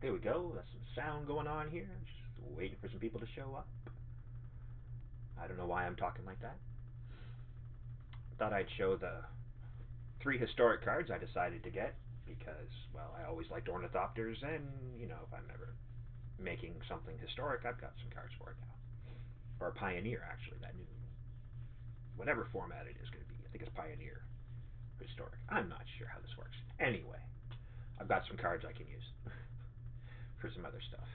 There we go. That's some sound going on here. Just waiting for some people to show up. I don't know why I'm talking like that. Thought I'd show the three historic cards I decided to get because, well, I always liked ornithopters, and if I'm ever making something historic, I've got some cards for it now. Or Pioneer, actually, that new whatever format it is going to be. I think it's Pioneer historic. I'm not sure how this works. Anyway, I've got some cards I can use for some other stuff.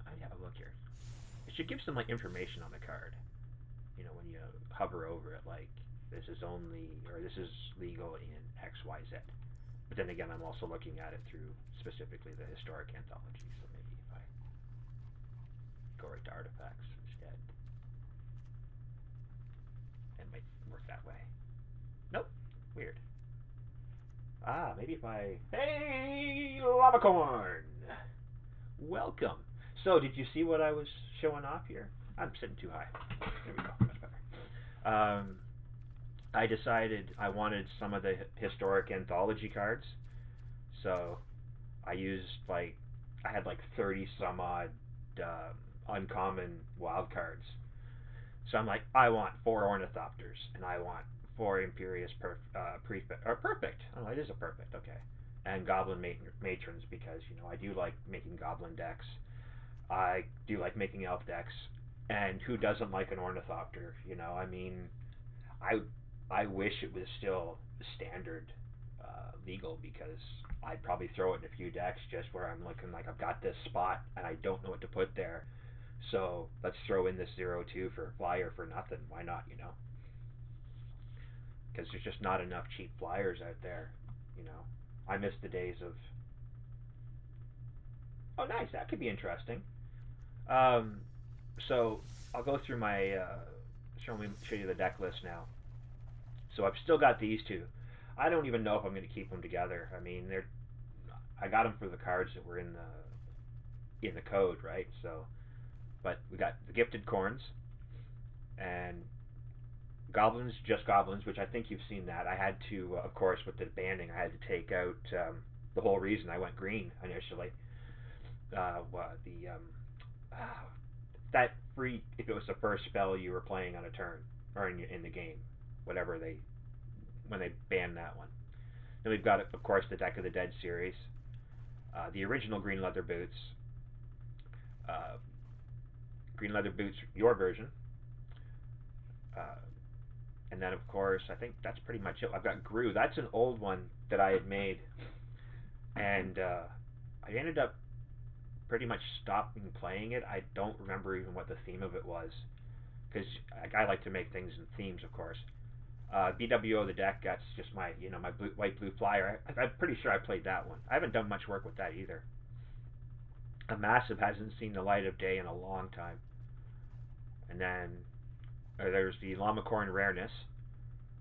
I have a look here. It should give some like information on the card. When you hover over it, like this is only or this is legal in X Y Z. But then again, I'm also looking at it through specifically the historic anthology. So maybe if I go right to artifacts instead, it might work that way. Nope. Weird. Maybe if I... Hey, Lavacorn! Welcome. So, did you see what I was showing off here? I'm sitting too high. There we go. Much better. I decided I wanted some of the historic anthology cards. So, I used, I had 30 some odd uncommon wild cards. So I'm like, I want 4 ornithopters, and I want 4 Imperious Prefect, or Perfect. Oh, it is a Perfect, okay. And Goblin Matrons, because, I do like making Goblin decks. I do like making Elf decks. And who doesn't like an Ornithopter? I mean, I wish it was still standard legal, because I'd probably throw it in a few decks just where I'm looking like I've got this spot and I don't know what to put there. So let's throw in this 0-2 for flyer for nothing. Why not, Because there's just not enough cheap flyers out there, I miss the days of. Oh, nice. That could be interesting. Um, so I'll go through my show you the deck list now. So I've still got these two. I don't even know if I'm going to keep them together. I mean, I got them for the cards that were in the code, right? So, but we got the Gifted Corns and Goblins, just Goblins, which I think you've seen that. I had to, of course, with the banding, I had to take out the whole reason I went green initially. The that free if it was the first spell you were playing on a turn or in the game, whatever when they banned that one. Then we've got, of course, the Deck of the Dead series, the original Green Leather Boots, uh, Green Leather Boots, your version, uh, and then of course I think that's pretty much it. I've got Gru. That's an old one that I had made, and I ended up pretty much stopping playing it. I don't remember even what the theme of it was, because I like to make things in themes, of course. BWO the deck. That's just my my white blue flyer. I'm pretty sure I played that one. I haven't done much work with that either. A massive hasn't seen the light of day in a long time. And then there's the Lamacorn Rareness.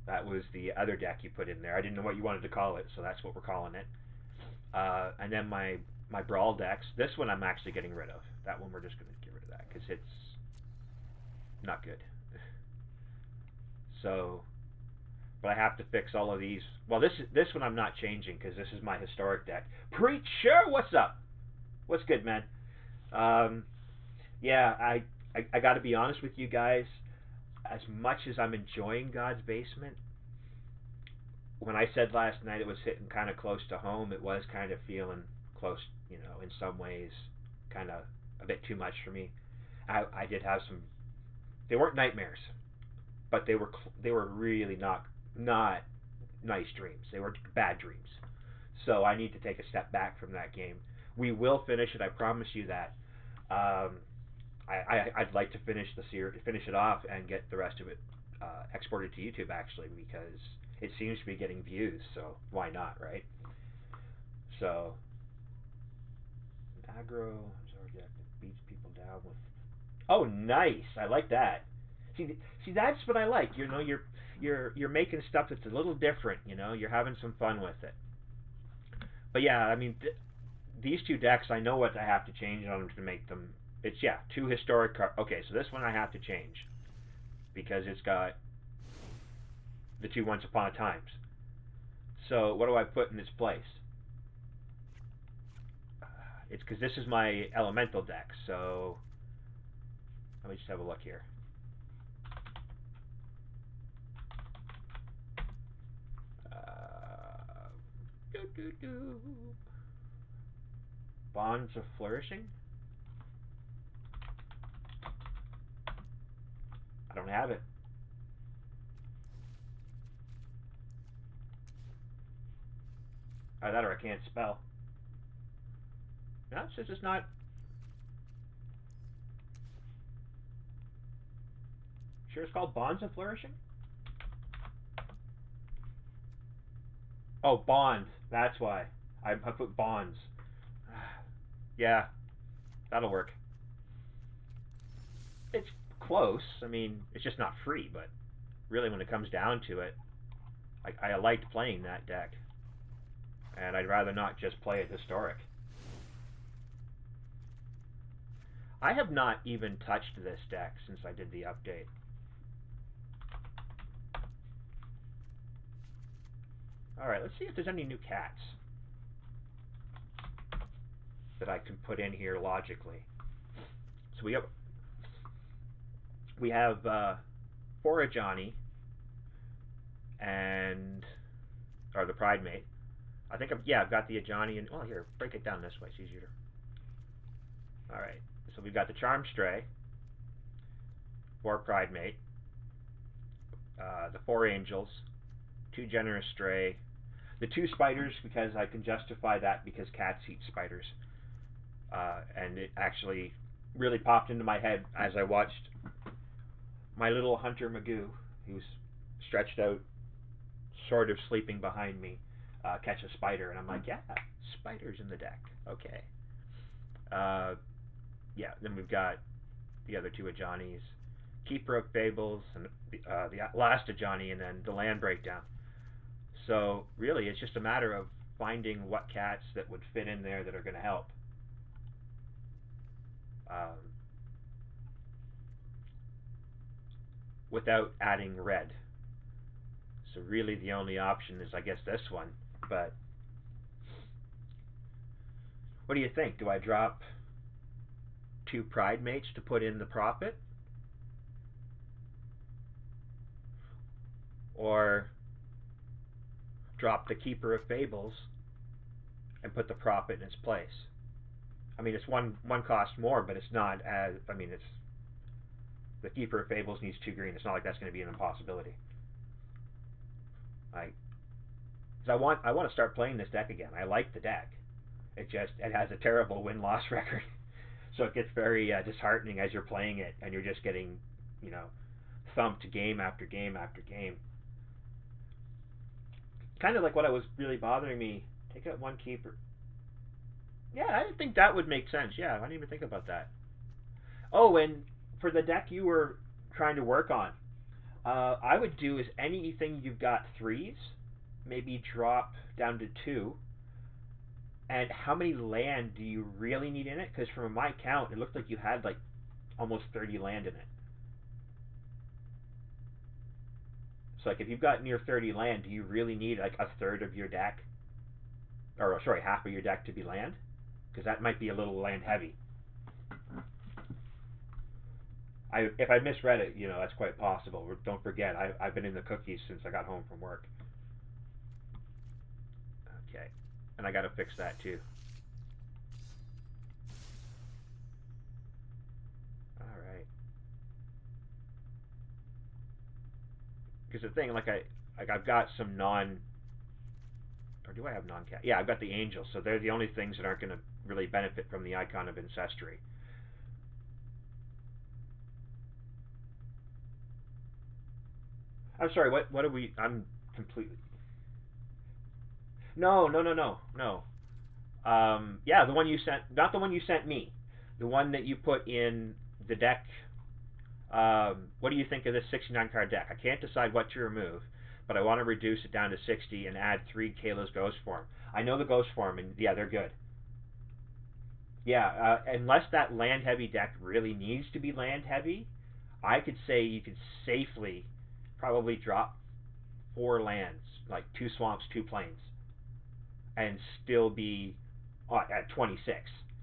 That was the other deck you put in there. I didn't know what you wanted to call it, so that's what we're calling it. And then my Brawl decks. This one I'm actually getting rid of. That one we're just going to get rid of that because it's not good. So, but I have to fix all of these. Well, this one I'm not changing because this is my historic deck. Preacher, what's up? What's good, man? Um, yeah, I got to be honest with you guys. As much as I'm enjoying God's Basement, when I said last night it was hitting kind of close to home, it was kind of feeling close, in some ways, kind of a bit too much for me. I did have some. They weren't nightmares, but they were really not nice dreams. They were bad dreams. So I need to take a step back from that game. We will finish it. I promise you that. Um, I'd like to finish it off, and get the rest of it exported to YouTube actually, because it seems to be getting views. So why not, right? So aggro deck that beats people down with. Oh, nice! I like that. See, that's what I like. You're making stuff that's a little different. You're having some fun with it. But yeah, I mean, these two decks, I know what I have to change on them to make them. It's 2 historic cards. Okay, so this one I have to change because it's got the 2 Once Upon a Times. So what do I put in its place? It's because this is my elemental deck. So let me just have a look here. Doo -doo -doo. Bonds of Flourishing? I don't have it. Either that or I can't spell. No, it says it's not. Sure it's called Bonds of Flourishing? Oh, Bonds. That's why. I put Bonds. Yeah, that'll work. It's close. I mean, it's just not free, but really when it comes down to it, I liked playing that deck. And I'd rather not just play it historic. I have not even touched this deck since I did the update. Alright, let's see if there's any new cats that I can put in here logically. So we have Forajani and or the Pridemate. I think I've got the Ajani and here, break it down this way, it's easier. Alright. So we've got the Charmed Stray, 4 Pridemate, the 4 Angels, 2 Generous Stray, the 2 Spiders because I can justify that because cats eat spiders. And it actually really popped into my head as I watched my little Hunter Magoo, who's stretched out, sort of sleeping behind me, catch a spider, and I'm like, yeah, spiders in the deck. Okay. Yeah, then we've got the other 2 Ajanis, Keeper of Fables, and the last Ajani, and then the Land Breakdown. So really, it's just a matter of finding what cats that would fit in there that are going to help. Without adding red. So really the only option is, I guess, this one. But what do you think? Do I drop 2 Pridemates to put in the Prophet? Or drop the Keeper of Fables and put the Prophet in its place? I mean, it's one cost more, but it's not as, I mean, it's, the Keeper of Fables needs 2 green. It's not like that's going to be an impossibility. I want to start playing this deck again. I like the deck. It has a terrible win-loss record. So it gets very disheartening as you're playing it, and you're just getting, thumped game after game after game. Kind of like what was really bothering me. Take out 1 Keeper. Yeah, I think that would make sense. Yeah, I didn't even think about that. Oh, and for the deck you were trying to work on, I would do is anything you've got 3s, maybe drop down to 2. And how many land do you really need in it? Because from my count, it looked like you had like almost 30 land in it. So like if you've got near 30 land, do you really need like a third of your deck, or sorry, half of your deck to be land? Because that might be a little land heavy. If I misread it, that's quite possible. Don't forget, I've been in the cookies since I got home from work. Okay, and I got to fix that too. All right. Because the thing, I've got some non, or do I have non-cat? Yeah, I've got the angels, so they're the only things that aren't going to really benefit from the icon of ancestry. I'm sorry. What are we? I'm completely. No. Yeah, the one you sent, not the one you sent me, the one that you put in the deck. What do you think of this 69 card deck? I can't decide what to remove, but I want to reduce it down to 60 and add 3 Kayla's Ghost Form. I know the Ghost Form, and yeah, they're good. Yeah, unless that land heavy deck really needs to be land heavy, I could say you could safely probably drop 4 lands, like 2 swamps, 2 plains, and still be at 26.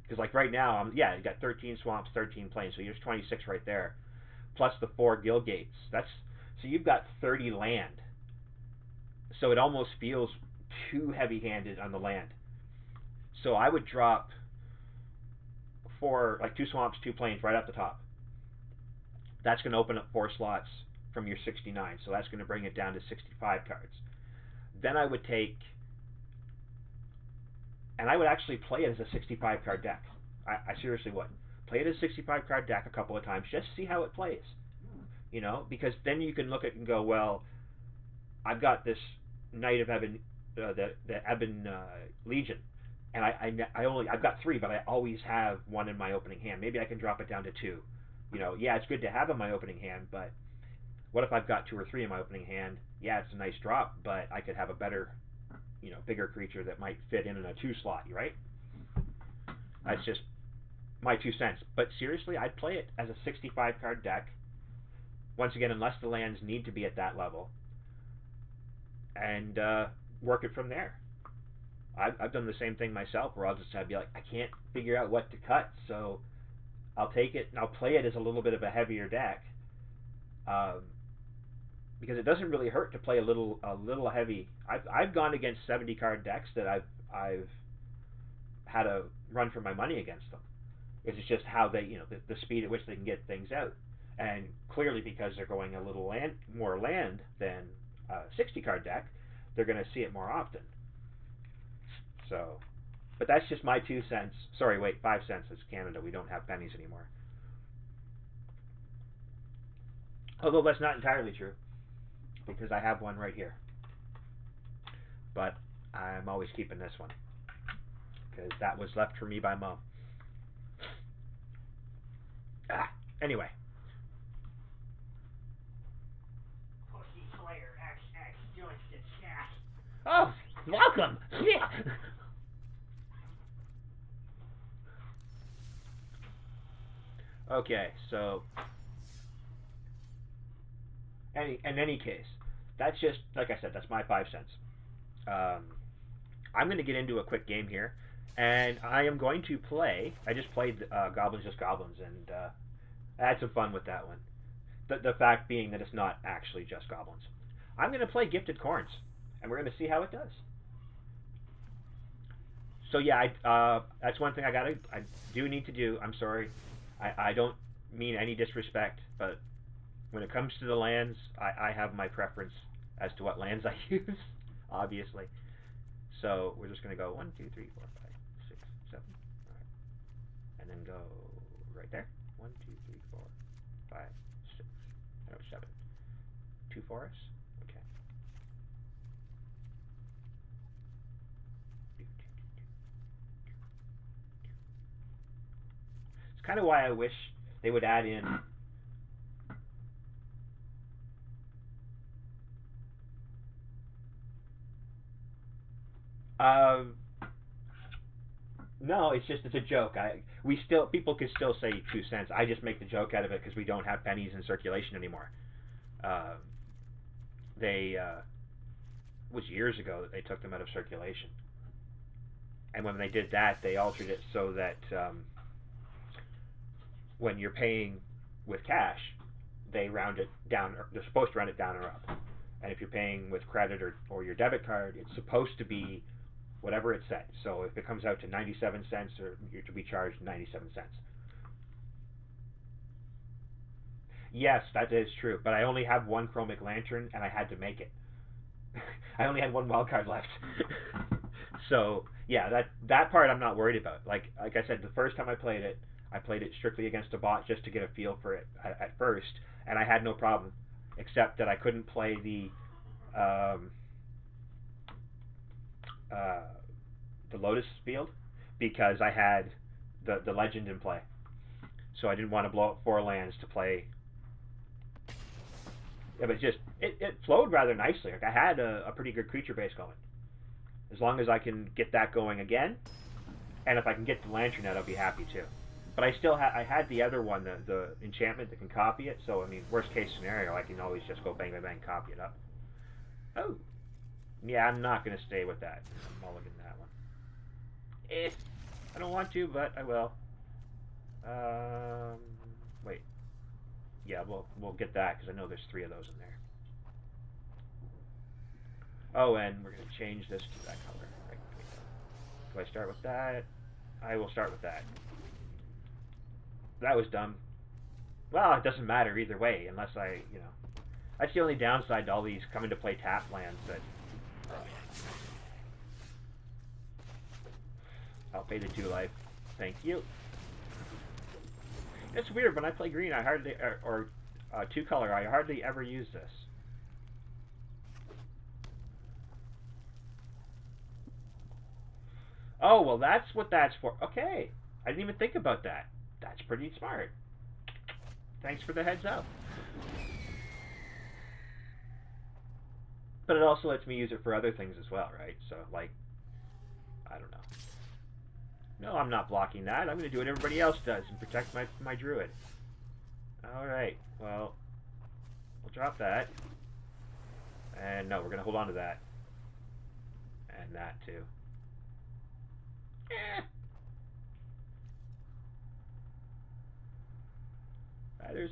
Because like right now, yeah, you got 13 swamps, 13 plains, so there's 26 right there, plus the 4 guild gates. That's so you've got 30 land. So it almost feels too heavy-handed on the land. So I would drop 4, like 2 swamps, 2 plains right at the top. That's going to open up 4 slots from your 69, so that's going to bring it down to 65 cards. Then I would take, and I would actually play it as a 65 card deck. I seriously would. Play it as a 65 card deck a couple of times, just see how it plays. You know, because then you can look at it and go, well, I've got this Knight of Ebon, the Ebon Legion, and I've got 3, but I always have 1 in my opening hand. Maybe I can drop it down to 2. You know, yeah, it's good to have in my opening hand, but what if I've got 2 or 3 in my opening hand? Yeah, it's a nice drop, but I could have a better, you know, bigger creature that might fit in a 2 slot, right? That's just my 2 cents. But seriously, I'd play it as a 65 card deck. Once again, unless the lands need to be at that level, and work it from there. I've done the same thing myself, where I'll just be like, I can't figure out what to cut, so I'll take it and I'll play it as a little bit of a heavier deck, because it doesn't really hurt to play a little heavy. I've gone against 70 card decks that I've had to run for my money against them. It's just how they, you know, the speed at which they can get things out, and clearly because they're going a little more land than a 60 card deck, they're going to see it more often. So, but that's just my 2 cents. Sorry, wait, 5 cents. It's Canada. We don't have pennies anymore. Although that's not entirely true, because I have one right here. But I'm always keeping this one, because that was left for me by Mom. Anyway. Pussy Slayer XX joins the chat. Oh, welcome! Yeah. Okay, so in any case, that's just, like I said, that's my 5 cents. I'm going to get into a quick game here, and I am going to play. I just played Goblins Just Goblins, and I had some fun with that one. The fact being that it's not actually just goblins. I'm going to play Gifted Corns, and we're going to see how it does. So yeah, that's one thing I do need to do. I'm sorry. I don't mean any disrespect, but when it comes to the lands, I have my preference as to what lands I use, obviously. So we're just going to go 1, 2, 3, 4, 5, 6, 7. All right. And then go right there. 1, 2, 3, 4, 5, 6. No, 7. 2 forests. Okay. It's kind of why I wish they would add in no, it's a joke. People could still say 2 cents. I just make the joke out of it because we don't have pennies in circulation anymore. They was years ago that they took them out of circulation, and when they did that, they altered it so that when you're paying with cash, they round it down. They're supposed to round it down or up, and if you're paying with credit or your debit card, it's supposed to be whatever it said. So if it comes out to 97 cents, or you're to be charged 97 cents. Yes, that is true, but I only have 1 Chromic Lantern, and I had to make it. I only had 1 wild card left. So yeah, that part I'm not worried about. Like I said, the first time I played it strictly against a bot just to get a feel for it at first, and I had no problem, except that I couldn't play the Lotus Field because I had the Legend in play, so I didn't want to blow up 4 lands to play. Yeah, but it flowed rather nicely. Like I had a pretty good creature base going. As long as I can get that going again, and if I can get the Lantern out, I'll be happy too. But I had the other one, the enchantment that can copy it. So I mean, worst case scenario, I can always just go bang bang bang, copy it up. Oh, yeah, I'm not gonna stay with that. I'm mulligan that one. I don't want to, but I will. Wait. Yeah, we'll get that because I know there's 3 of those in there. Oh, and we're gonna change this to that color. Right. Do I start with that? I will start with that. That was dumb. Well, it doesn't matter either way, unless I, that's the only downside to all these coming to play tap lands that. I'll pay the 2 life. Thank you. It's weird, when I play green, I hardly, or 2 color, I hardly ever use this. Oh, well, that's what that's for. Okay. I didn't even think about that. That's pretty smart. Thanks for the heads up. But it also lets me use it for other things as well, right? So, like, I don't know. No, I'm not blocking that. I'm going to do what everybody else does and protect my druid. Alright, well, we'll drop that. And no, we're going to hold on to that. And that, too. There's,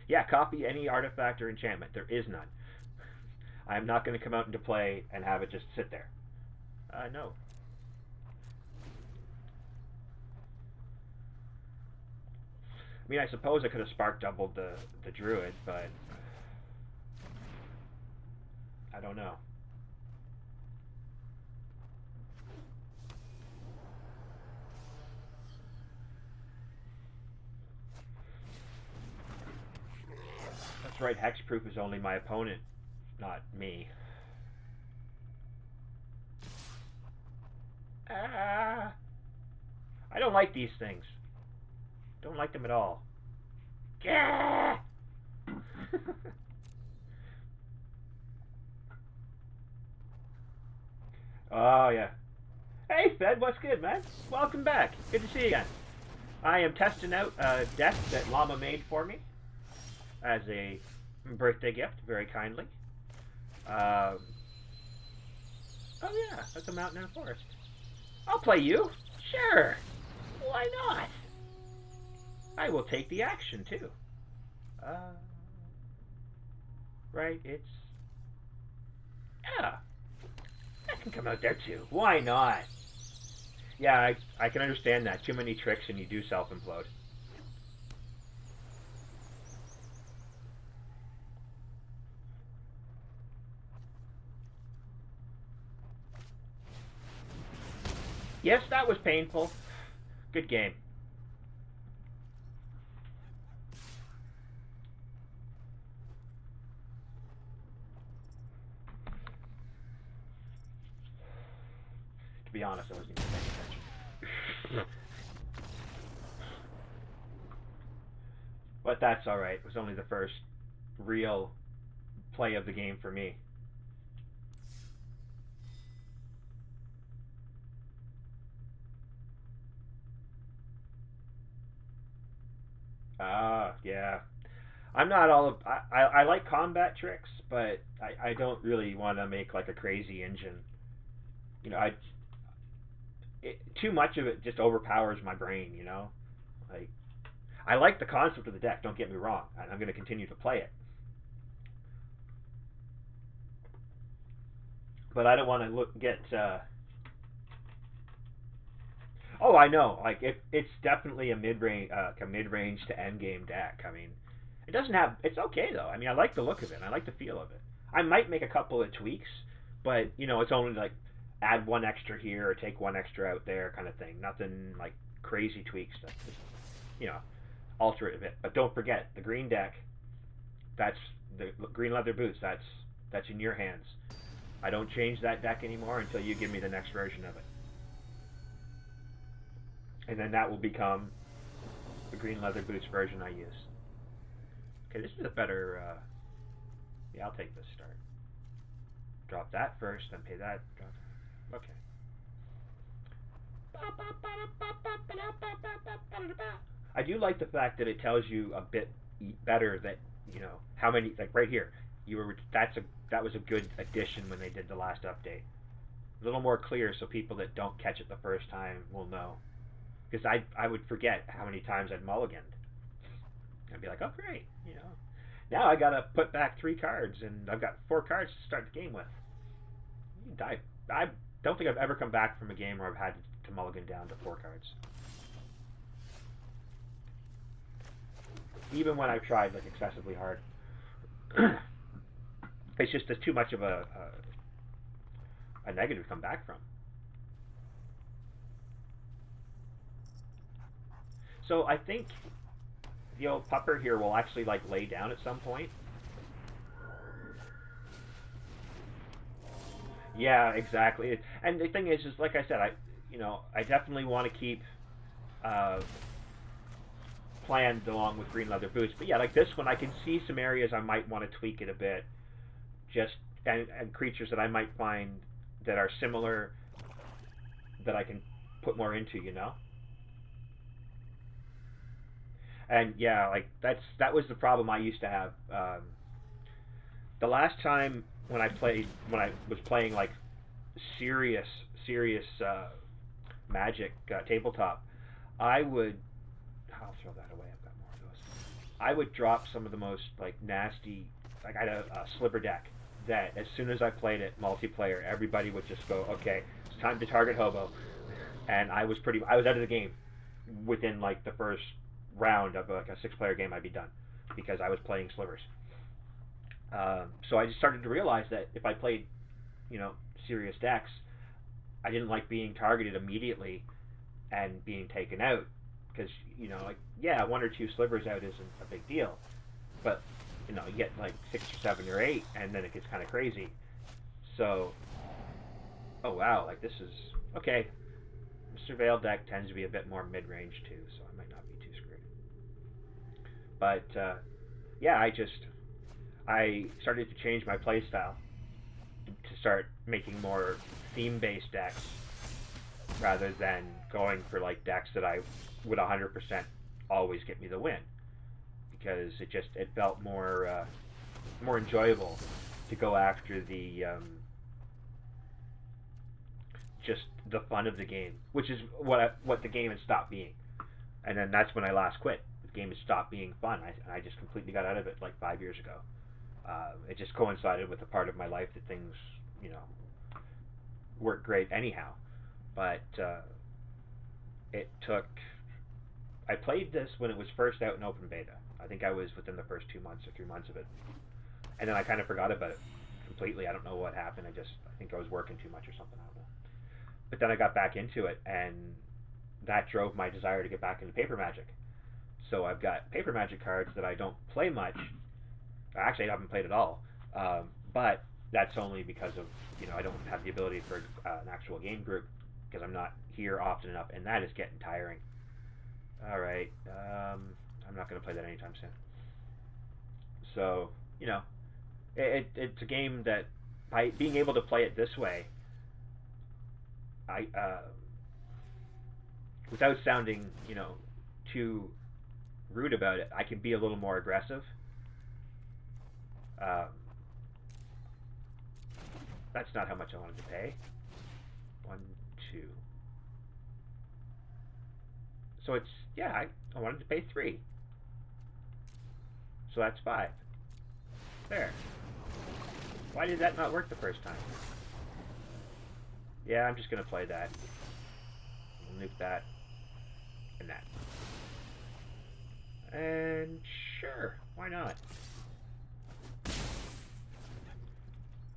yeah, copy any artifact or enchantment. There is none. I'm not going to come out into play and have it just sit there. No. I mean, I suppose I could have spark doubled the druid, but I don't know. That's right, hexproof is only my opponent, not me. I don't like these things. Don't like them at all. Yeah. Oh, yeah. Hey, Fed, what's good, man? Welcome back. Good to see you again. I am testing out a deck that Llama made for me as a birthday gift, very kindly. Oh, yeah, that's a mountain and a forest. I'll play you. Sure. Why not? I will take the action, too. Right, it's... Yeah. That can come out there, too. Why not? Yeah, I can understand that. Too many tricks and you do self-implode. Yes, that was painful. Good game. To be honest, I wasn't even paying attention. But that's alright. It was only the first real play of the game for me. Yeah. I'm not all of... I like combat tricks, but I don't really want to make like a crazy engine. You know, too much of it just overpowers my brain, you know? Like, I like the concept of the deck, don't get me wrong. I'm going to continue to play it. But I don't want to get... Oh, I know. Like, it's definitely a mid-range to end-game deck. I mean, it doesn't have... It's okay, though. I mean, I like the look of it. I like the feel of it. I might make a couple of tweaks, but, you know, it's only, like, add 1 extra here or take 1 extra out there kind of thing. Nothing, like, crazy tweaks. Just, you know, alter it a bit. But don't forget, the green deck, that's... The green leather boots, that's in your hands. I don't change that deck anymore until you give me the next version of it. And then that will become the green leather boots version I use. Okay, this is a better... yeah, I'll take this start. Drop that first, then pay that. Okay. I do like the fact that it tells you a bit better that, you know, how many... Like, right here. That was a good addition when they did the last update. a little more clear so people that don't catch it the first time will know. Because I would forget how many times I'd mulliganed. I'd be like, oh great, you know. Now I gotta put back 3 cards, and I've got 4 cards to start the game with. I don't think I've ever come back from a game where I've had to mulligan down to 4 cards. Even when I've tried like excessively hard. It's just there's too much of a negative to come back from. So I think the old pupper here will actually like lay down at some point. Yeah, exactly. And the thing is like I said, I definitely want to keep planned along with green leather boots. But yeah, like this one, I can see some areas I might want to tweak it a bit. Just and creatures that I might find that are similar that I can put more into, you know. And yeah, like that was the problem I used to have. The last time when I was playing like serious Magic tabletop, I would I'll throw that away. I've got more of those. I would drop some of the most like nasty. Like I had a Sliver deck that as soon as I played it multiplayer, everybody would just go, okay, it's time to target Hobo, and I was out of the game within like the first round of like a 6-player game. I'd be done because I was playing Slivers. So I just started to realize that if I played, serious decks, I didn't like being targeted immediately and being taken out because like yeah, 1 or 2 Slivers out isn't a big deal, but you get like 6 or 7 or 8, and then it gets kind of crazy. So, oh wow, like this is okay. The Surveil deck tends to be a bit more mid-range too, so I might not be too screwed. But yeah, I started to change my playstyle to start making more theme-based decks rather than going for like decks that I would 100% always get me the win, because it felt more enjoyable to go after the just the fun of the game, which is what the game had stopped being. And then that's when I last quit. The game had stopped being fun. I just completely got out of it like 5 years ago. It just coincided with a part of my life that things, worked great anyhow. But it took. I played this when it was first out in open beta. I think I was within the first 2 months or 3 months of it, and then I kind of forgot about it completely. I don't know what happened. I think I was working too much or something. I don't know. But then I got back into it, and that drove my desire to get back into Paper Magic. So I've got Paper Magic cards that I don't play much. Actually, I haven't played at all. But that's only because of I don't have the ability for an actual game group because I'm not here often enough, and that is getting tiring. All right, I'm not going to play that anytime soon. So it's a game that by being able to play it this way, I without sounding too rude about it, I can be a little more aggressive. That's not how much I wanted to pay. 1, 2. So it's I wanted to pay 3. So that's 5. There. Why did that not work the first time? Yeah, I'm just gonna play that. We'll nuke that. And that. And sure, why not?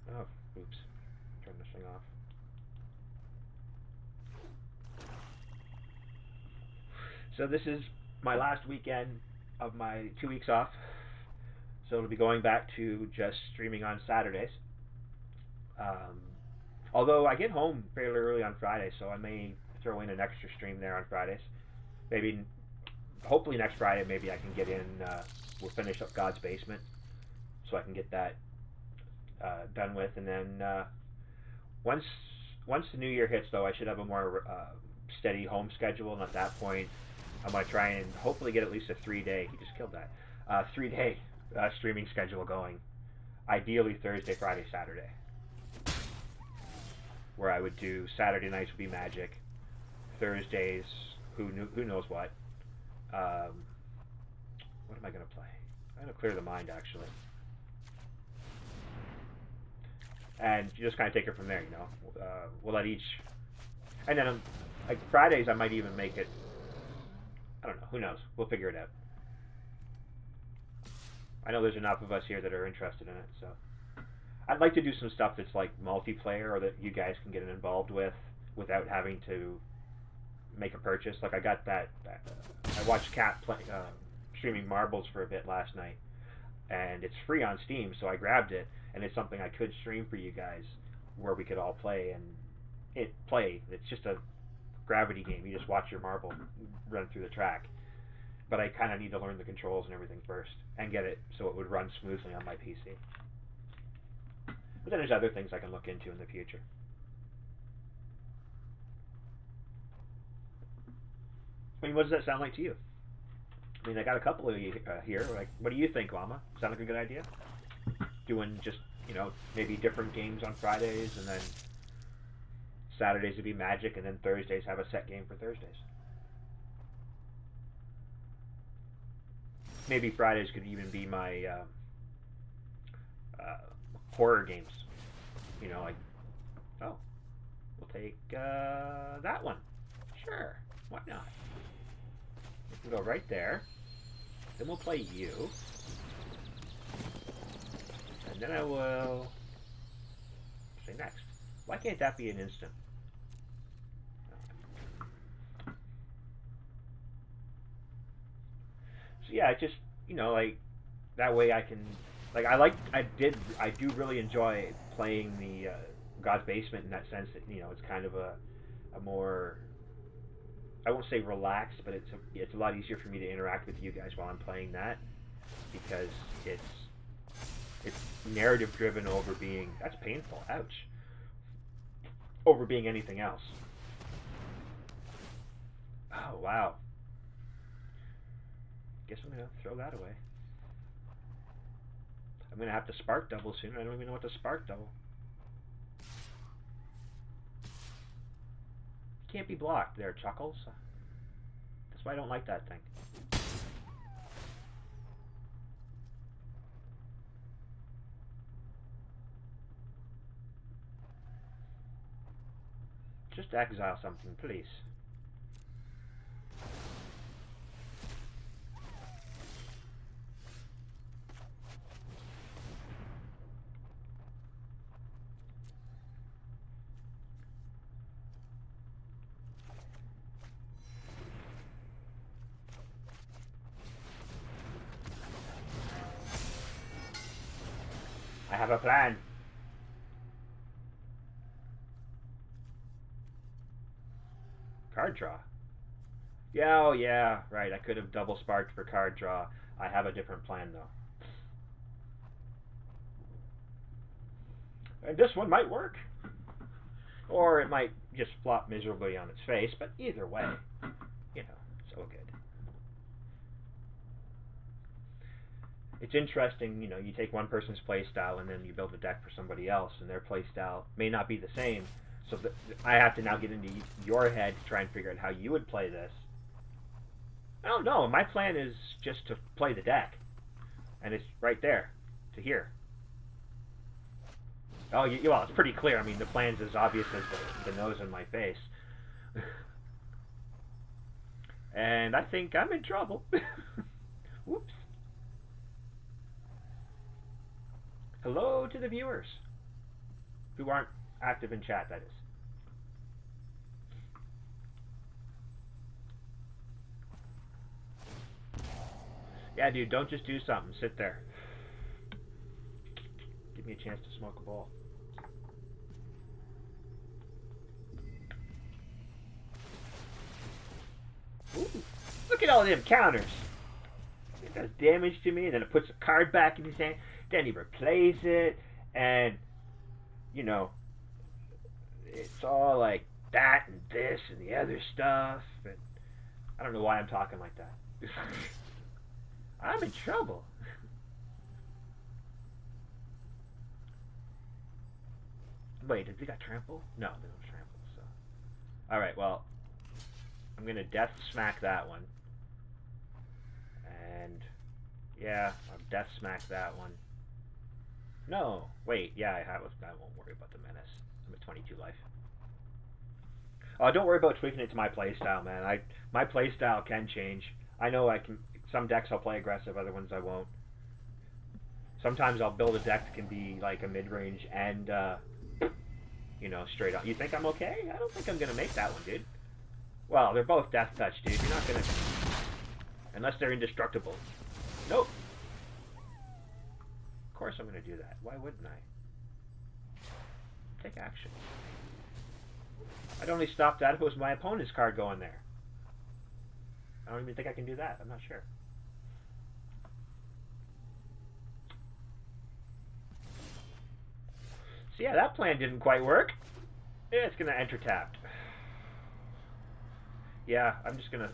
Oh, oops. Turn this thing off. So this is my last weekend of my 2 weeks off. So it'll be going back to just streaming on Saturdays. Although I get home fairly early on Friday, so I may throw in an extra stream there on Fridays. Maybe, hopefully next Friday, maybe I can get in. We'll finish up God's Basement, so I can get that done with, and then once the new year hits, though, I should have a more steady home schedule, and at that point, I'm gonna try and hopefully get at least a 3-day. He just killed that 3-day streaming schedule going. Ideally Thursday, Friday, Saturday. where I would do Saturday nights would be Magic, Thursdays who knows what. What am I gonna play? I'm gonna clear the mind actually, and you just kind of take it from there. We'll let each, and then like Fridays I might even make it. I don't know. Who knows? We'll figure it out. I know there's enough of us here that are interested in it, so I'd like to do some stuff that's like multiplayer or that you guys can get involved with without having to make a purchase. Like I got that I watched Cat play streaming Marbles for a bit last night, and it's free on Steam, so I grabbed it, and it's something I could stream for you guys where we could all play and It's just a gravity game. You just watch your marble run through the track. But I kind of need to learn the controls and everything first and get it so it would run smoothly on my PC. But then there's other things I can look into in the future. I mean, what does that sound like to you? I mean, I got a couple of you here. Like, what do you think, Llama? Sound like a good idea? Doing just, maybe different games on Fridays, and then Saturdays would be Magic, and then Thursdays have a set game for Thursdays. Maybe Fridays could even be my horror games. We'll take that one. Sure, why not? We can go right there. Then we'll play you. And then I will say next. Why can't that be an instant? So yeah, just like that way I can I do really enjoy playing the God's Basement in that sense that it's kind of a more, I won't say relaxed, but it's a lot easier for me to interact with you guys while I'm playing that, because it's narrative driven over being, that's painful, ouch, over being anything else. Oh wow. Guess I'm gonna throw that away. I'm gonna have to spark double soon. I don't even know what to spark double. Can't be blocked there, Chuckles. That's why I don't like that thing. Just exile something, please. I have a plan. Card draw. Yeah, oh yeah, right. I could have double sparked for card draw. I have a different plan though. And this one might work. Or it might just flop miserably on its face, but either way, it's all good. It's interesting, you take one person's playstyle and then you build a deck for somebody else, and their playstyle may not be the same. So I have to now get into your head to try and figure out how you would play this. I don't know. My plan is just to play the deck, and it's right there, to here. Oh, well, it's pretty clear. I mean, the plan's as obvious as the nose in my face. And I think I'm in trouble. Whoops. Hello to the viewers who aren't active in chat, that is. Yeah, dude, don't just do something. Sit there. Give me a chance to smoke a bowl. Ooh, look at all them counters. It does damage to me, and then it puts a card back in his hand. Then he replays it, and it's all like that and this and the other stuff. And I don't know why I'm talking like that. I'm in trouble. Wait, did they got trample? No, they don't trample. So, all right. Well, I'm gonna death smack that one, and yeah, I'll death smack that one. No, wait, yeah, I won't worry about the menace. I'm at 22 life. Oh, don't worry about tweaking it to my playstyle, man. My playstyle can change. I know I can. Some decks I'll play aggressive, other ones I won't. Sometimes I'll build a deck that can be like a mid-range and, you know, straight up. You think I'm okay? I don't think I'm gonna make that one, dude. Well, they're both death touch, dude. You're not gonna, unless they're indestructible. Nope. Of course I'm gonna do that. Why wouldn't I? Take action. I'd only stop that if it was my opponent's card going there. I don't even think I can do that. I'm not sure. So yeah, that plan didn't quite work. It's gonna enter tapped. Yeah, I'm just gonna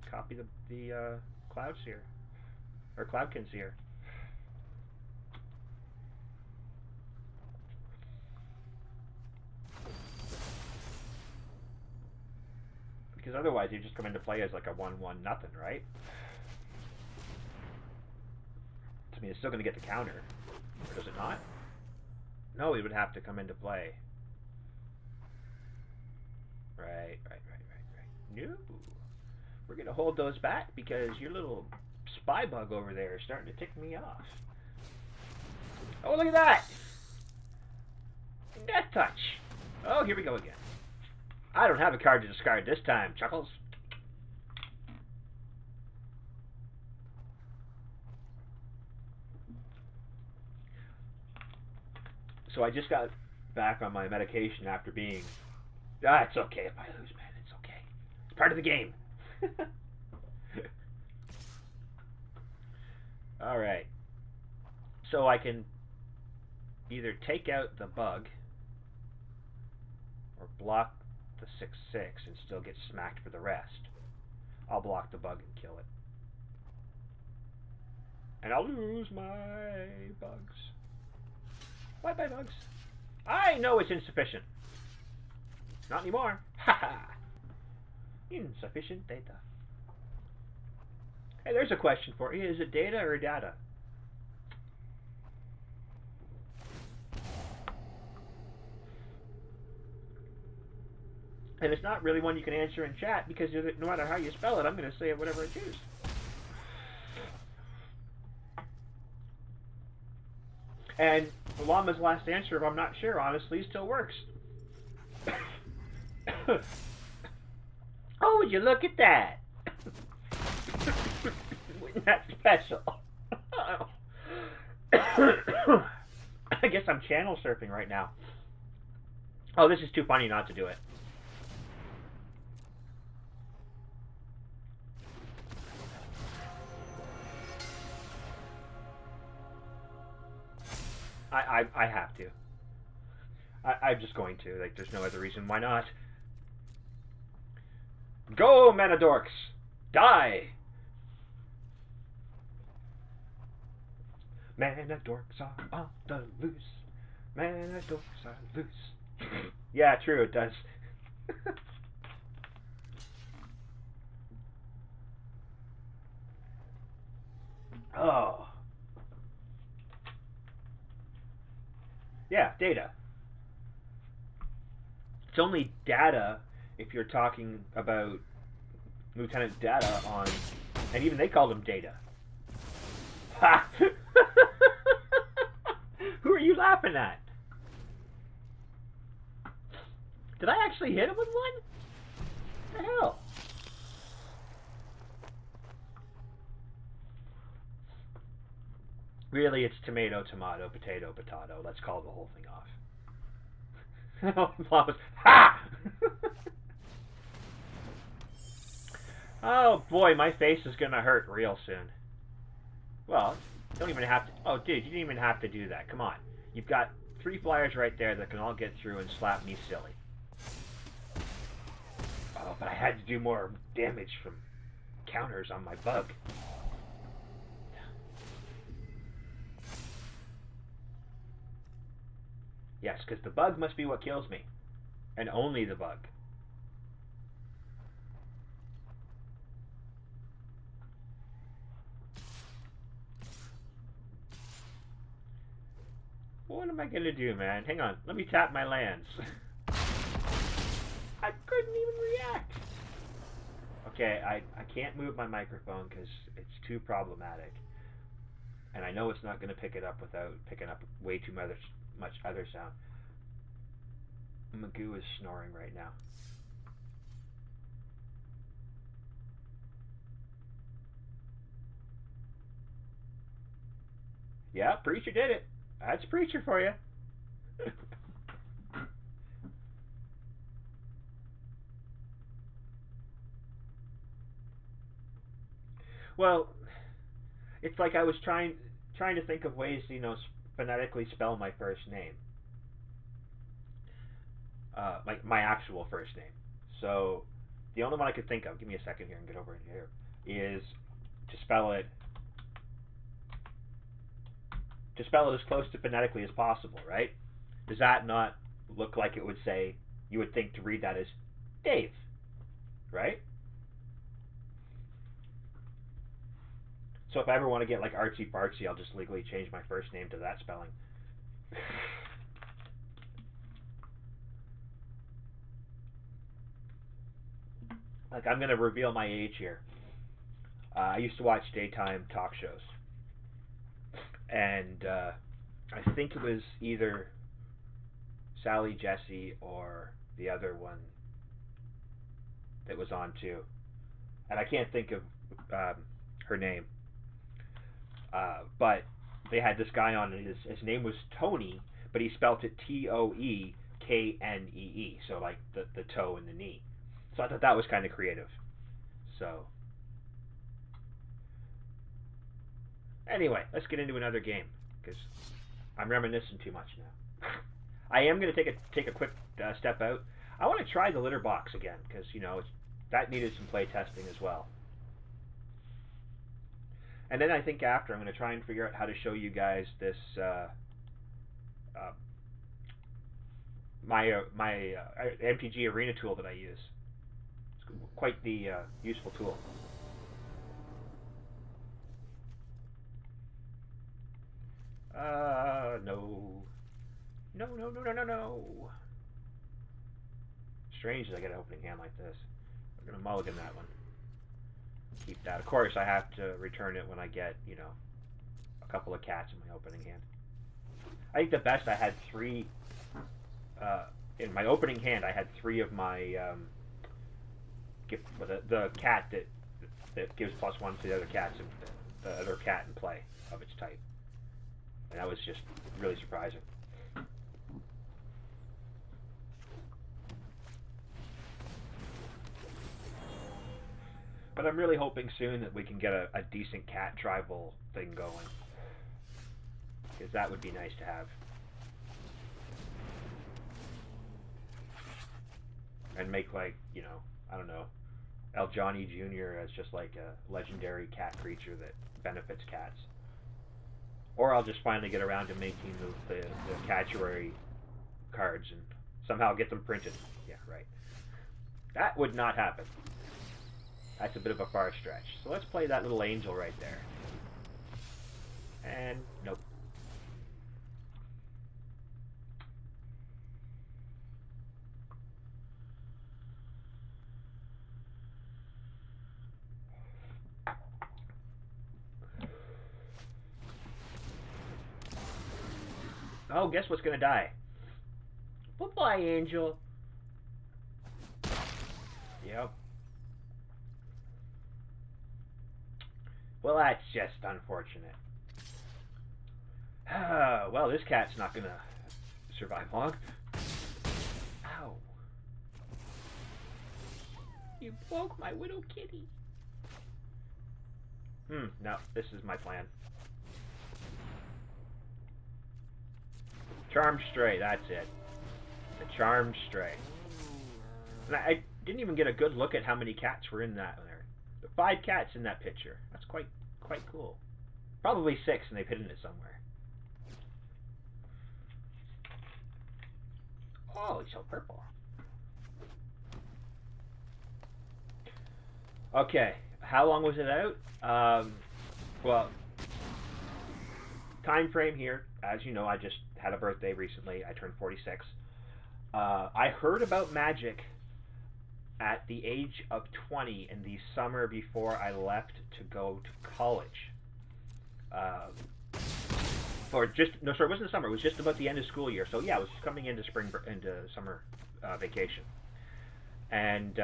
copy the Cloud Seer. Or Cloudkin Seer. Because otherwise you just come into play as like a 1/1 nothing, right? I mean, it's still going to get the counter. Or does it not? No, he would have to come into play. Right. No. We're going to hold those back because your little spy bug over there is starting to tick me off. Oh, look at that! Death touch! Oh, here we go again. I don't have a card to discard this time, Chuckles. So I just got back on my medication after being... it's okay if I lose, man. It's okay. It's part of the game. Alright. So I can either take out the bug or block the 6/6 and still get smacked for the rest. I'll block the bug and kill it. And I'll lose my bugs. Bye-bye, bugs. I know it's insufficient. Not anymore. Haha. Insufficient data. Hey, there's a question for you. Is it data or data? And it's not really one you can answer in chat because no matter how you spell it, I'm going to say it whatever I choose. And Llama's last answer, if I'm not sure, honestly, still works. Oh, would you look at that? Wasn't that special? I guess I'm channel surfing right now. Oh, this is too funny not to do it. I have to. I'm just going to. Like, there's no other reason why not. Go, Manadorks! Die! Manadorks are on the loose. Manadorks are loose. Yeah, true, it does. Oh. Yeah, data. It's only data if you're talking about Lieutenant Data on... And even they called him Data. Ha! Who are you laughing at? Did I actually hit him with one? What the hell? Really, it's tomato, tomato, potato, potato. Let's call the whole thing off. Ha! Oh boy, my face is gonna hurt real soon. Well, don't even have to... Oh, dude, you didn't even have to do that. Come on. You've got 3 flyers right there that can all get through and slap me silly. Oh, but I had to do more damage from counters on my bug. Yes, because the bug must be what kills me. And only the bug. What am I gonna do, man? Hang on, let me tap my lands. I couldn't even react. Okay, I can't move my microphone because it's too problematic. And I know it's not going to pick it up without picking up way too much other sound. Magoo is snoring right now. Yeah, Preacher did it. That's Preacher for you. Well, it's like I was trying to think of ways to phonetically spell my first name, like my actual first name. So the only one I could think of, give me a second here and get over in here, is to spell it as close to phonetically as possible, right? Does that not look like it would say, you would think to read that as Dave, right? So if I ever want to get like artsy fartsy, I'll just legally change my first name to that spelling. Like, I'm going to reveal my age here. I used to watch daytime talk shows. And I think it was either Sally Jesse or the other one that was on too. And I can't think of her name. But they had this guy on, and his name was Tony, but he spelt it Toeknee, so like the toe and the knee. So I thought that was kind of creative. So anyway, let's get into another game because I'm reminiscing too much now. I am going to take a quick step out. I want to try the litter box again because that needed some play testing as well. And then I think after I'm going to try and figure out how to show you guys this my MTG Arena tool that I use. It's quite the useful tool. No. No. Strange that I get an opening hand like this. I'm going to mulligan that one. Keep that. Of course, I have to return it when I get, a couple of cats in my opening hand. I think the best I had 3, in my opening hand, I had 3 of my, the cat that gives +1 to the other cats, and the other cat in play of its type. And that was just really surprising. But I'm really hoping soon that we can get a decent cat tribal thing going. Because that would be nice to have. And make like, I don't know, El Johnny Jr. as just like a legendary cat creature that benefits cats. Or I'll just finally get around to making the Catuary cards and somehow get them printed. Yeah, right. That would not happen. That's a bit of a far stretch. So let's play that little angel right there. And nope. Oh, guess what's gonna die? Bye-bye, angel. Yep. Well, that's just unfortunate. Well, this cat's not gonna survive long. Ow. You broke my widow kitty. No, this is my plan. Charmed Stray, that's it. The Charmed Stray. And I didn't even get a good look at how many cats were in that there. 5 cats in that picture. That's quite cool. Probably 6, and they've hidden it somewhere. Oh, he's so purple. Okay, how long was it out? Well, time frame here. As you know, I just had a birthday recently. I turned 46. I heard about Magic at the age of 20 in the summer before I left to go to college. Uh, or just no, sorry, it wasn't the summer. It was just about the end of school year. So yeah, it was coming into into summer vacation, and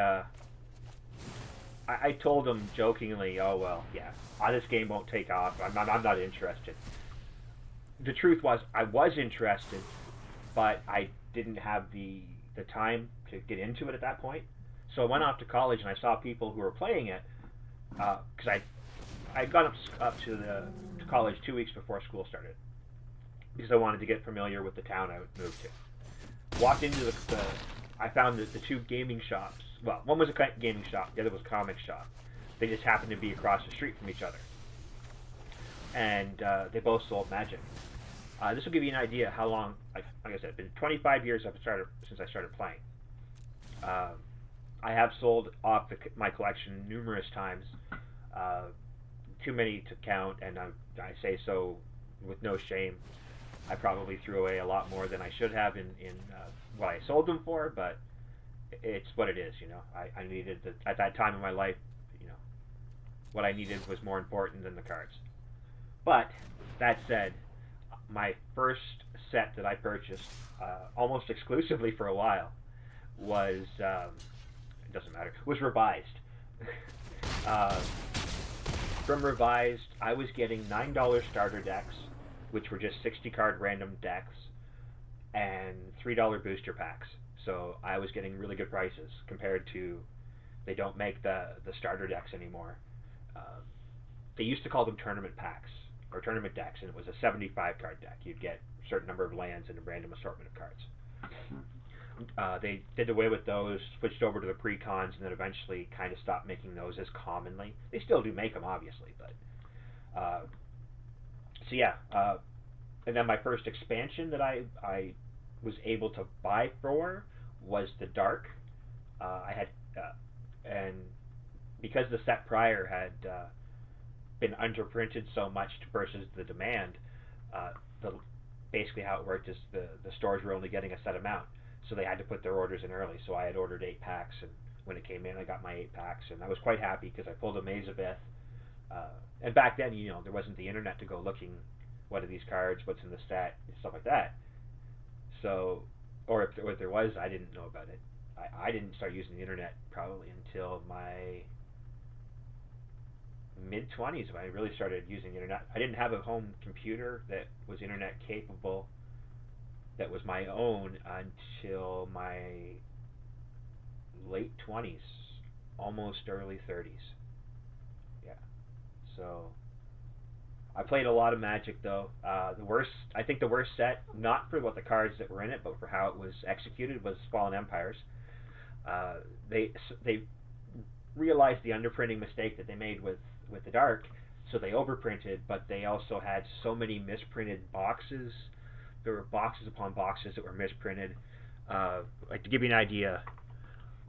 I told him jokingly, "Oh well, yeah, this game won't take off. I'm not interested." The truth was, I was interested, but I didn't have the time to get into it at that point. So I went off to college and I saw people who were playing it because I got up to the to college 2 weeks before school started because I wanted to get familiar with the town I moved to. Walked into the I found the two gaming shops. Well, one was a gaming shop, the other was a comic shop. They just happened to be across the street from each other, and they both sold Magic. This will give you an idea how long, like I said, it's been 25 years since I started playing. Um, I have sold off my collection numerous times, uh, too many to count, and I say so with no shame. I probably threw away a lot more than I should have in what I sold them for, but it's what it is, you know. I needed at that time in my life, you know, what I needed was more important than the cards. But that said, my first set that I purchased almost exclusively for a while was it doesn't matter, was Revised. uh, from Revised, I was getting $9 starter decks, which were just 60 card random decks, and $3 booster packs. So I was getting really good prices compared to they don't make the starter decks anymore. Uh, they used to call them tournament packs or tournament decks, and it was a 75 card deck. You'd get a certain number of lands and a random assortment of cards. They did away with those, switched over to the pre-cons, and then eventually kind of stopped making those as commonly. They still do make them, obviously, but so yeah. And then my first expansion that I was able to buy for was the Dark. I had and because the set prior had been underprinted so much versus the demand, uh, the basically how it worked is the stores were only getting a set amount, so they had to put their orders in early. So I had ordered 8 packs, and when it came in, I got my 8 packs, and I was quite happy because I pulled a Maze of Ith. And back then, you know, there wasn't the internet to go looking what are these cards, what's in the set, and stuff like that. So, or if there was, I didn't know about it. I didn't start using the internet probably until my mid 20s when I really started using the internet. I didn't have a home computer that was internet capable that was my own until my late 20s, almost early 30s. Yeah. So I played a lot of Magic though. I think the worst set, not for what the cards that were in it, but for how it was executed, was Fallen Empires. Uh, they realized the underprinting mistake that they made with the Dark, so they overprinted, but they also had so many misprinted boxes. There were boxes upon boxes that were misprinted. Like to give you an idea,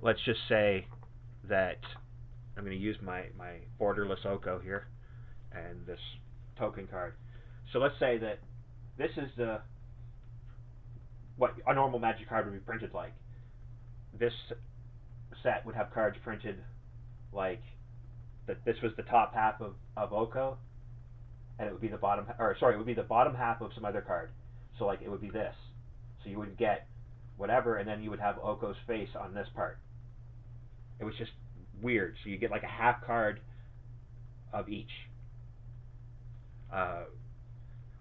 let's just say that I'm going to use my borderless Oko here and this token card. So let's say that this is what a normal Magic card would be printed like. This set would have cards printed like that. This was the top half of Oko, and it would be the bottom, or sorry, it would be the bottom half of some other card. So like it would be this. So you would get whatever, and then you would have Oko's face on this part. It was just weird. So you get like a half card of each.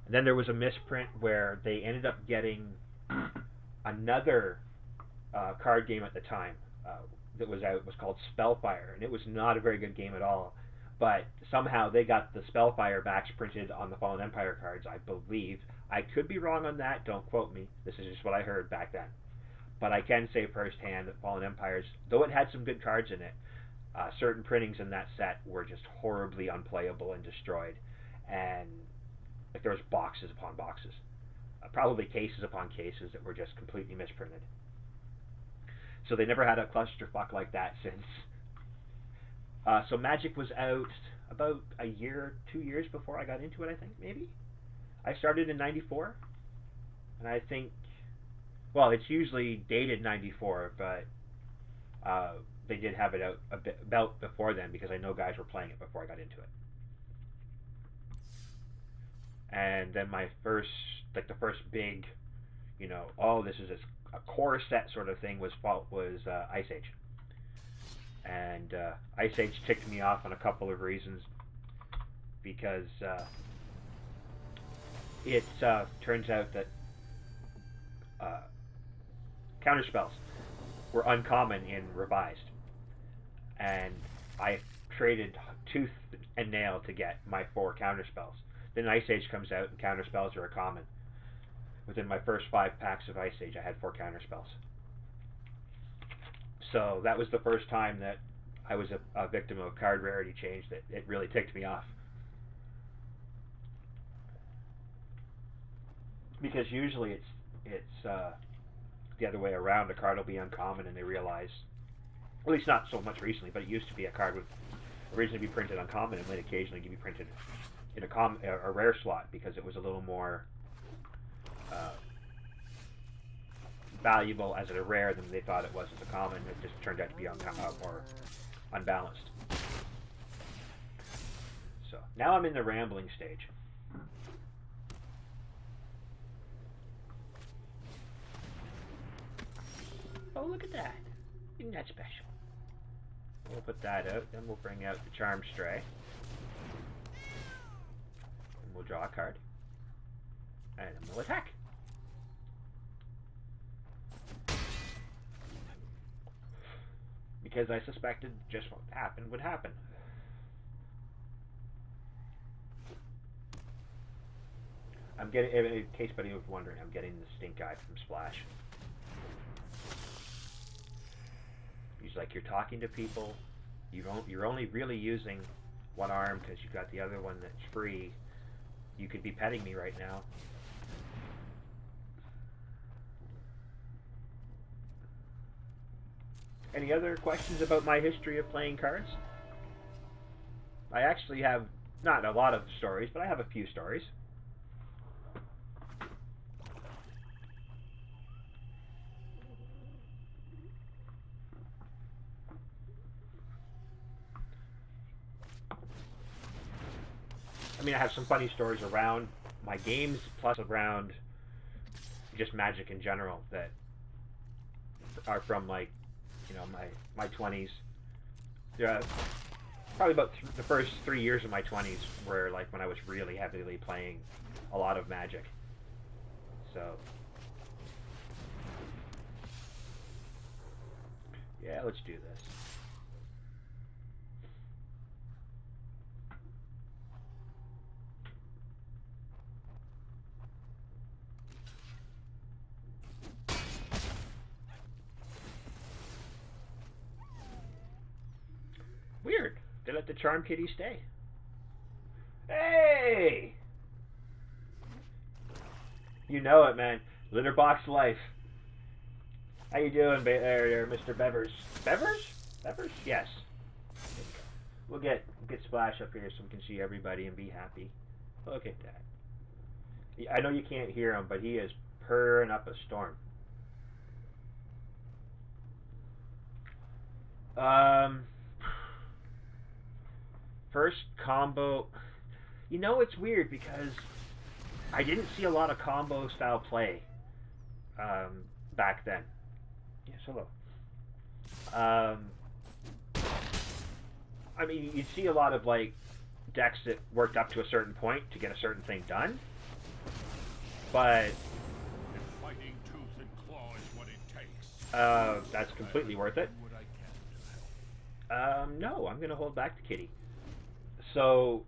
And then there was a misprint where they ended up getting another card game at the time that was out. It was called Spellfire, and it was not a very good game at all. But somehow they got the Spellfire backs printed on the Fallen Empire cards, I believe. I could be wrong on that. Don't quote me. This is just what I heard back then. But I can say firsthand that Fallen Empires, though it had some good cards in it, certain printings in that set were just horribly unplayable and destroyed. And like there was boxes upon boxes, probably cases upon cases that were just completely misprinted. So they never had a clusterfuck like that since. So Magic was out about a year, 2 years before I got into it, I think, maybe? I started in 94, and I think, well, it's usually dated 94, but they did have it out a bit about before then because I know guys were playing it before I got into it. And then my first, like the first big, oh, this is a core set sort of thing was Ice Age. And Ice Age ticked me off on a couple of reasons because it turns out that counterspells were uncommon in Revised, and I traded tooth and nail to get my 4 counterspells. Then Ice Age comes out and counterspells are a common. Within my first 5 packs of Ice Age, I had 4 counterspells. So that was the first time that I was a victim of card rarity change that it really ticked me off. Because usually it's the other way around. A card will be uncommon and they realize, at least not so much recently, but it used to be a card would originally be printed uncommon and might occasionally be printed in a rare slot because it was a little more valuable as a rare than they thought it was as a common. It just turned out to be more unbalanced. So now I'm in the rambling stage. Oh, look at that. Isn't that special? We'll put that out, then we'll bring out the Charm Stray. And we'll draw a card. And then we'll attack. Because I suspected just what happened would happen. I'm getting, in case anybody was wondering, I'm getting the stink eye from Splash. He's like, you're talking to people, you're only really using one arm because you've got the other one that's free. You could be petting me right now. Any other questions about my history of playing cards? I actually have, not a lot of stories, but I have a few stories. I mean, I have some funny stories around my games, plus around just Magic in general that are from, like, my 20s. Probably about the first 3 years of my 20s were like when I was really heavily playing a lot of Magic. So yeah, let's do this. Weird. They let the Charm Kitty stay. Hey! You know it, man. Litterbox life. How you doing there, Mr. Bevers? Bevers? Bevers? Yes. We'll get Splash up here so we can see everybody and be happy. Look at that. I know you can't hear him, but he is purring up a storm. First combo. It's weird because I didn't see a lot of combo style play back then. Yes, hello. I mean, you'd see a lot of like decks that worked up to a certain point to get a certain thing done, but fighting tooth and claw is what it takes. That's completely worth it. No, I'm gonna hold back the kitty. So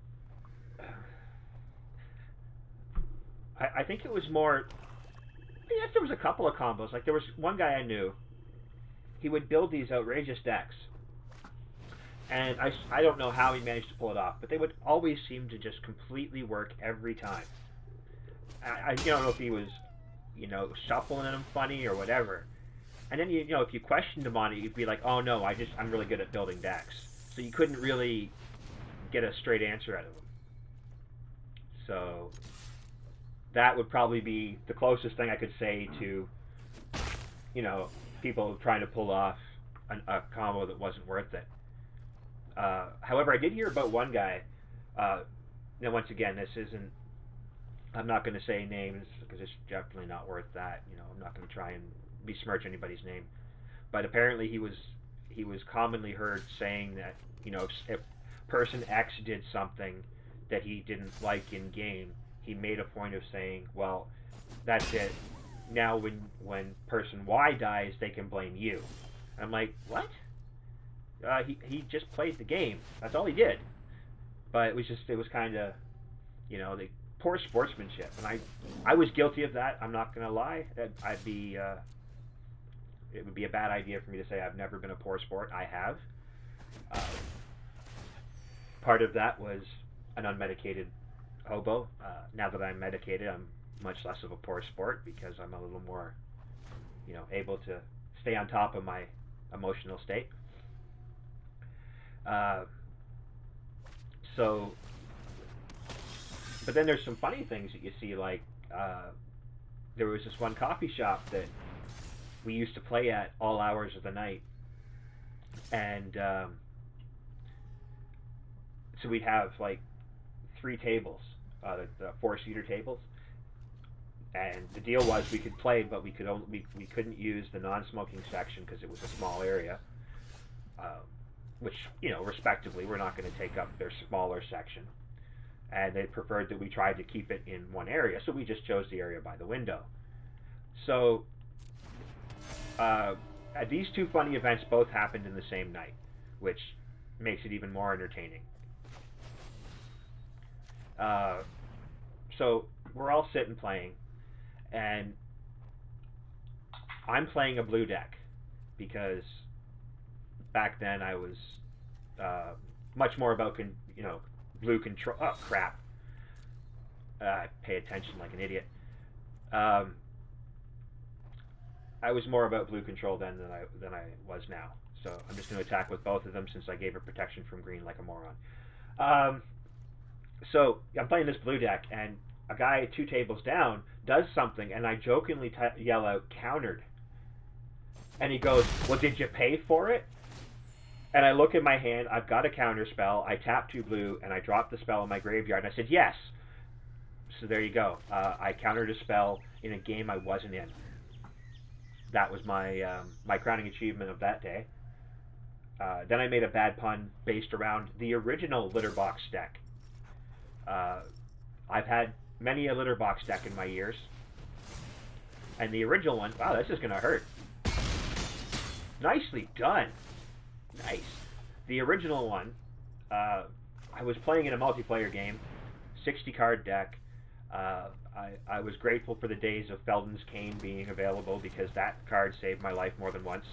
I think it was more. Yes, there was a couple of combos. Like there was one guy I knew. He would build these outrageous decks, and I don't know how he managed to pull it off, but they would always seem to just completely work every time. I don't know if he was, shuffling them funny or whatever, And then you know if you questioned him on it, you'd be like, oh no, I'm really good at building decks. So you couldn't really get a straight answer out of him. So that would probably be the closest thing I could say to, you know, people trying to pull off a combo that wasn't worth it. However, I did hear about one guy. Now, once again, this isn't. I'm not going to say names because it's definitely not worth that. You know, I'm not going to try and besmirch anybody's name. But apparently, he was commonly heard saying that, you know, if person X did something that he didn't like in game, he made a point of saying, well, that's it. Now when person Y dies, they can blame you. I'm like, what? He just played the game. That's all he did. But it was kind of, you know, the poor sportsmanship. And I was guilty of that. I'm not gonna lie. It would be a bad idea for me to say I've never been a poor sport. I have. Part of that was an unmedicated hobo. Now that I'm medicated, I'm much less of a poor sport because I'm a little more, you know, able to stay on top of my emotional state. But then there's some funny things that you see, like there was this one coffee shop that we used to play at all hours of the night, and so we'd have like 3 tables, the 4-seater tables, and the deal was we could play, but we couldn't use the non-smoking section because it was a small area. Which, you know, respectively, we're not going to take up their smaller section. And they preferred that we tried to keep it in one area, so we just chose the area by the window. So, these 2 funny events both happened in the same night, which makes it even more entertaining. So, we're all sitting playing, and I'm playing a blue deck, because back then I was much more about blue control. Oh crap! I pay attention like an idiot. I was more about blue control then than I was now. So I'm just going to attack with both of them since I gave her protection from green like a moron. So I'm playing this blue deck, and a guy 2 tables down does something, and I jokingly yell out "countered," and he goes, "Well, did you pay for it?" And I look at my hand, I've got a counter spell, I tap 2 blue, and I drop the spell in my graveyard, and I said, yes! So there you go. I countered a spell in a game I wasn't in. That was my my crowning achievement of that day. Then I made a bad pun based around the original litter box deck. I've had many a litter box deck in my years. And the original one, wow, this is going to hurt. Nicely done. Nice. The original one, I was playing in a multiplayer game, 60-card deck. I was grateful for the days of Felden's Cane being available because that card saved my life more than once.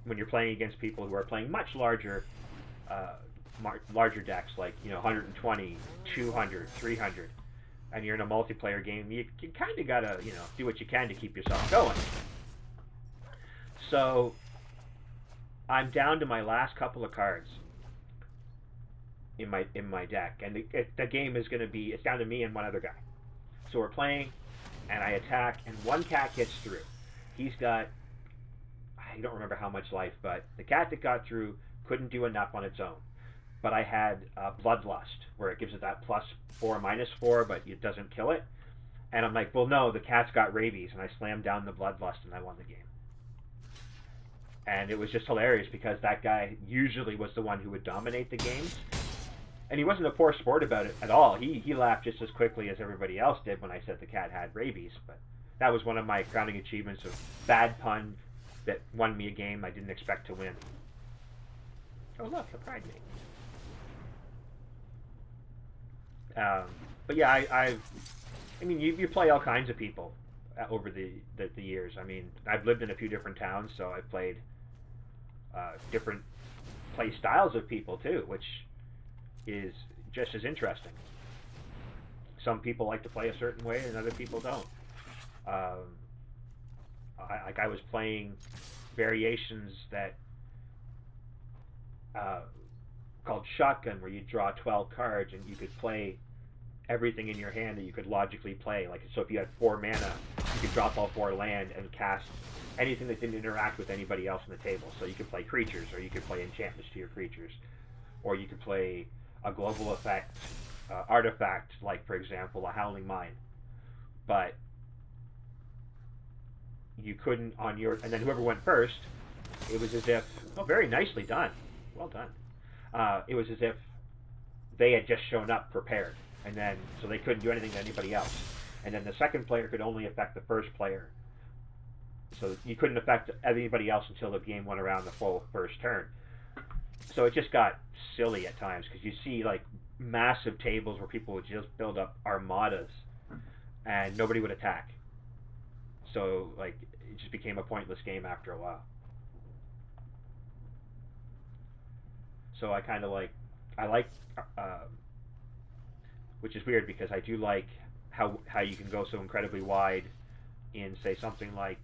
When you're playing against people who are playing much larger decks, like 120, 200, 300, and you're in a multiplayer game, you kind of gotta do what you can to keep yourself going. So I'm down to my last couple of cards in my deck, and the game is going to be, it's down to me and one other guy. So we're playing, and I attack, and one cat gets through. He's got, I don't remember how much life, but the cat that got through couldn't do enough on its own. But I had Bloodlust, where it gives it that +4, -4, but it doesn't kill it. And I'm like, well, no, the cat's got rabies, and I slammed down the Bloodlust, and I won the game. And it was just hilarious because that guy usually was the one who would dominate the games. And he wasn't a poor sport about it at all. He laughed just as quickly as everybody else did when I said the cat had rabies. But that was one of my crowning achievements of bad pun that won me a game I didn't expect to win. Oh look, a pride mate. But yeah, I mean, you play all kinds of people over the years. I mean, I've lived in a few different towns, so I've played different play styles of people too, which is just as interesting. Some people like to play a certain way, and other people don't. I was playing variations that called Shotgun, where you draw 12 cards and you could play everything in your hand that you could logically play. Like, so if you had 4 mana, you could drop all 4 land and cast anything that didn't interact with anybody else on the table. So you could play creatures, or you could play enchantments to your creatures, or you could play a global effect artifact, like for example a Howling Mine. But you couldn't on your, and then whoever went first, it was as if, oh, very nicely done, well done. It was as if they had just shown up prepared, and then so they couldn't do anything to anybody else. And then the second player could only affect the first player, so you couldn't affect anybody else until the game went around the full first turn. So it just got silly at times, because you see like massive tables where people would just build up armadas and nobody would attack. So like it just became a pointless game after a while. So I kind of like, which is weird because I do like how you can go so incredibly wide in, say, something like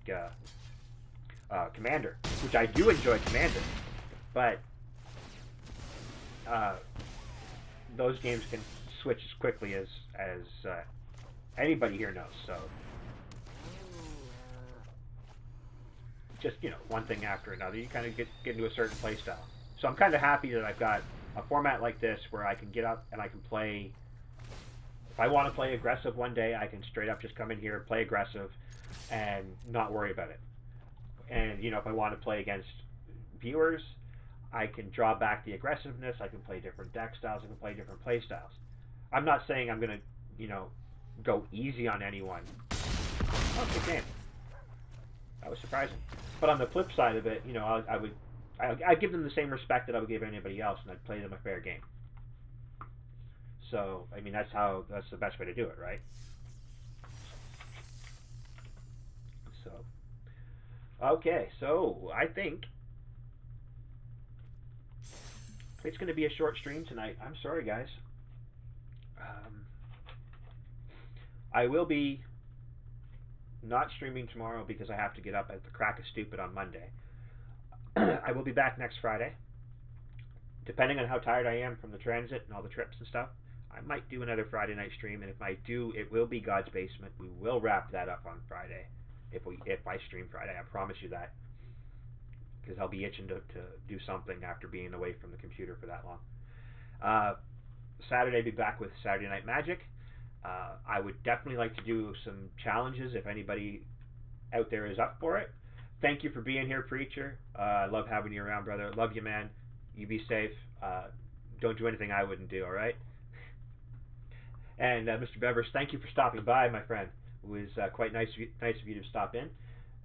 Commander, which I do enjoy Commander, but those games can switch as quickly as anybody here knows. So just, you know, one thing after another, you kind of get into a certain play style. So I'm kind of happy that I've got a format like this where I can get up and I can play. If I want to play aggressive one day, I can straight up just come in here and play aggressive and not worry about it. And, you know, if I want to play against viewers, I can draw back the aggressiveness. I can play different deck styles. I can play different play styles. I'm not saying I'm going to, you know, go easy on anyone. Oh, good game. That was surprising. But on the flip side of it, you know, I'd give them the same respect that I would give anybody else, and I'd play them a fair game. So, I mean, that's the best way to do it, right? So, okay, so I think it's going to be a short stream tonight. I'm sorry, guys. I will be not streaming tomorrow because I have to get up at the crack of stupid on Monday. I will be back next Friday. Depending on how tired I am from the transit and all the trips and stuff, I might do another Friday night stream, and if I do, it will be God's Basement. We will wrap that up on Friday, if I stream Friday. I promise you that, because I'll be itching to do something after being away from the computer for that long. Saturday, I'll be back with Saturday Night Magic. I would definitely like to do some challenges if anybody out there is up for it. Thank you for being here, Preacher. I love having you around, brother. Love you, man. You be safe. Don't do anything I wouldn't do, all right? And Mr. Bevers, thank you for stopping by, my friend. It was quite nice of you to stop in.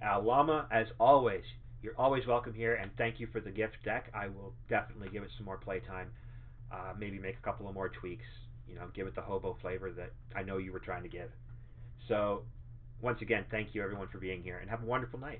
Lama, as always, you're always welcome here, and thank you for the gift deck. I will definitely give it some more playtime. Maybe make a couple of more tweaks. You know, give it the hobo flavor that I know you were trying to give. So, once again, thank you everyone for being here, and have a wonderful night.